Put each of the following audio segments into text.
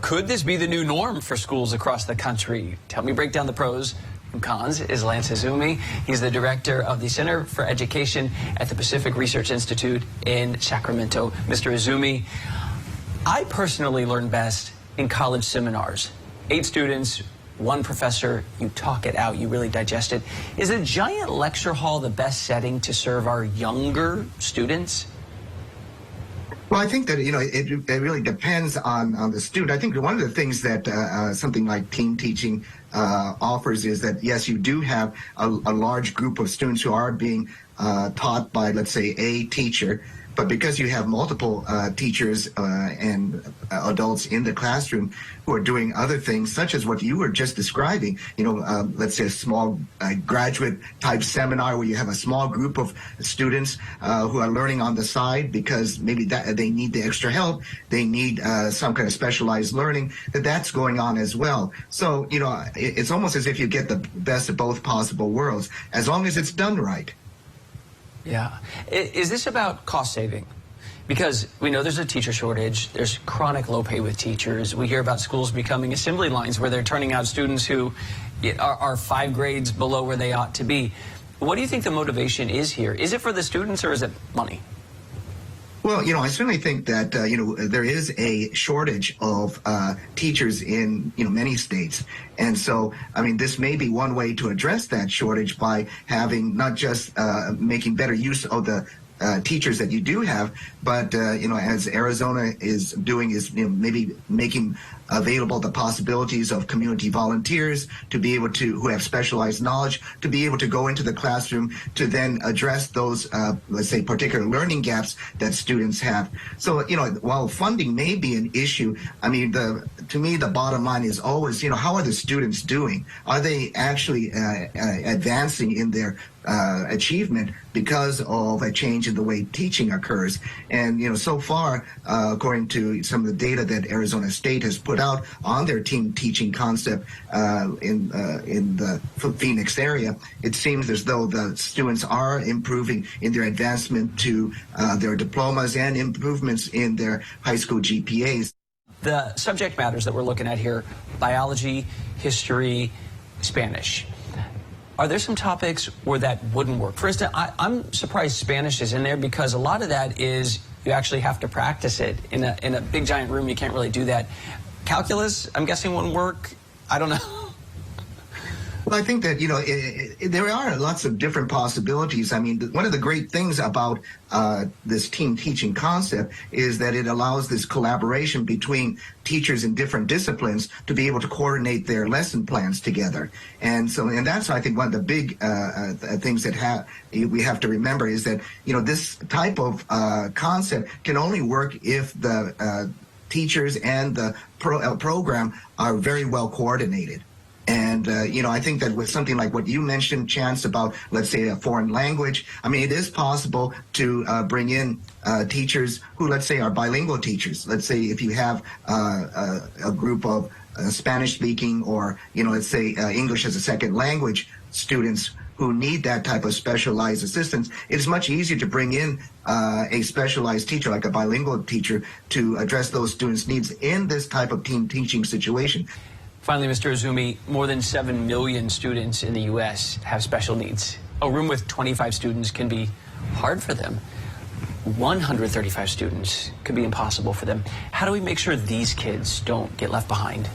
Could this be the new norm for schools across the country? To help me break down the pros and cons is Lance Izumi. He's the director of the Center for Education at the Pacific Research Institute in Sacramento. Mr. Izumi, I personally learn best in college seminars. 8 students, 1 professor, you talk it out, you really digest it. Is a giant lecture hall the best setting to serve our younger students? Well, I think that, it really depends on the student. I think one of the things that something like team teaching offers is that, yes, you do have a large group of students who are being taught by, let's say, a teacher. But because you have multiple teachers and adults in the classroom who are doing other things, such as what you were just describing, let's say a small graduate type seminar where you have a small group of students who are learning on the side because maybe they need the extra help, they need some kind of specialized learning, that's going on as well. So, it's almost as if you get the best of both possible worlds, as long as it's done right. Yeah. Is this about cost saving? Because we know there's a teacher shortage. There's chronic low pay with teachers. We hear about schools becoming assembly lines where they're turning out students who are 5 grades below where they ought to be. What do you think the motivation is here? Is it for the students or is it money? Well, I certainly think that, there is a shortage of teachers in, many states. And so, this may be one way to address that shortage by having not just making better use of the teachers that you do have, but, as Arizona is doing is, maybe making available the possibilities of community volunteers to be able to, who have specialized knowledge, to be able to go into the classroom to then address those, let's say, particular learning gaps that students have. So, while funding may be an issue, to me, the bottom line is always, how are the students doing? Are they actually advancing in their achievement because of a change in the way teaching occurs? And, so far, according to some of the data that Arizona State has put out on their team teaching concept in the Phoenix area, it seems as though the students are improving in their advancement to their diplomas and improvements in their high school GPAs. The subject matters that we're looking at here, biology, history, Spanish. Are there some topics where that wouldn't work? For instance, I'm surprised Spanish is in there because a lot of that is you actually have to practice it. In a big giant room, you can't really do that. Calculus, I'm guessing, wouldn't work. I don't know. Well, I think that, there are lots of different possibilities. One of the great things about this team teaching concept is that it allows this collaboration between teachers in different disciplines to be able to coordinate their lesson plans together. And that's, I think, one of the big things that we have to remember is that, this type of concept can only work if the teachers and the program are very well coordinated. And, I think that with something like what you mentioned, Chance, about, let's say, a foreign language, it is possible to bring in teachers who, let's say, are bilingual teachers. Let's say if you have a group of Spanish-speaking or, let's say, English as a second language students who need that type of specialized assistance, it's much easier to bring in a specialized teacher, like a bilingual teacher, to address those students' needs in this type of team teaching situation. Finally, Mr. Izumi, more than 7 million students in the U.S. have special needs. A room with 25 students can be hard for them. 135 students could be impossible for them. How do we make sure these kids don't get left behind?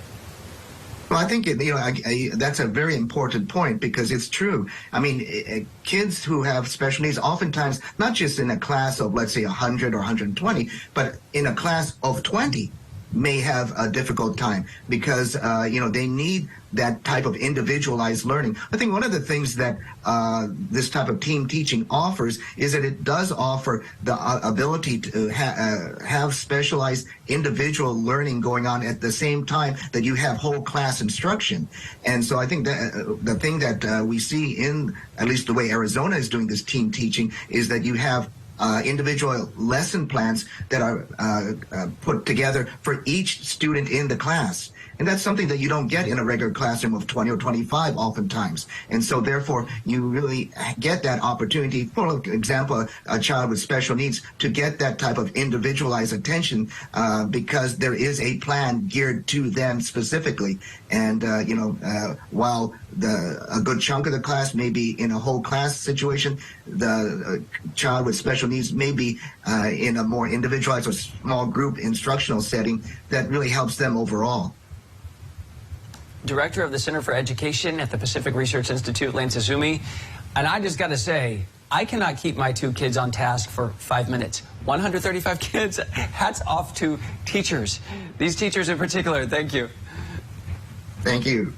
Well, I think, that's a very important point because it's true. Kids who have special needs, oftentimes, not just in a class of, let's say, 100 or 120, but in a class of 20, may have a difficult time because, they need that type of individualized learning. I think one of the things that this type of team teaching offers is that it does offer the ability to have specialized individual learning going on at the same time that you have whole class instruction. And so I think that the thing that we see in, at least the way Arizona is doing this team teaching, is that you have individual lesson plans that are put together for each student in the class. And that's something that you don't get in a regular classroom of 20 or 25 oftentimes. And so therefore, you really get that opportunity, for example, a child with special needs, to get that type of individualized attention because there is a plan geared to them specifically. And, while a good chunk of the class may be in a whole class situation, the child with special needs may be in a more individualized or small group instructional setting that really helps them overall. Director of the Center for Education at the Pacific Research Institute, Lance Izumi. And I just got to say, I cannot keep my 2 kids on task for 5 minutes. 135 kids, hats off to teachers. These teachers in particular, thank you. Thank you.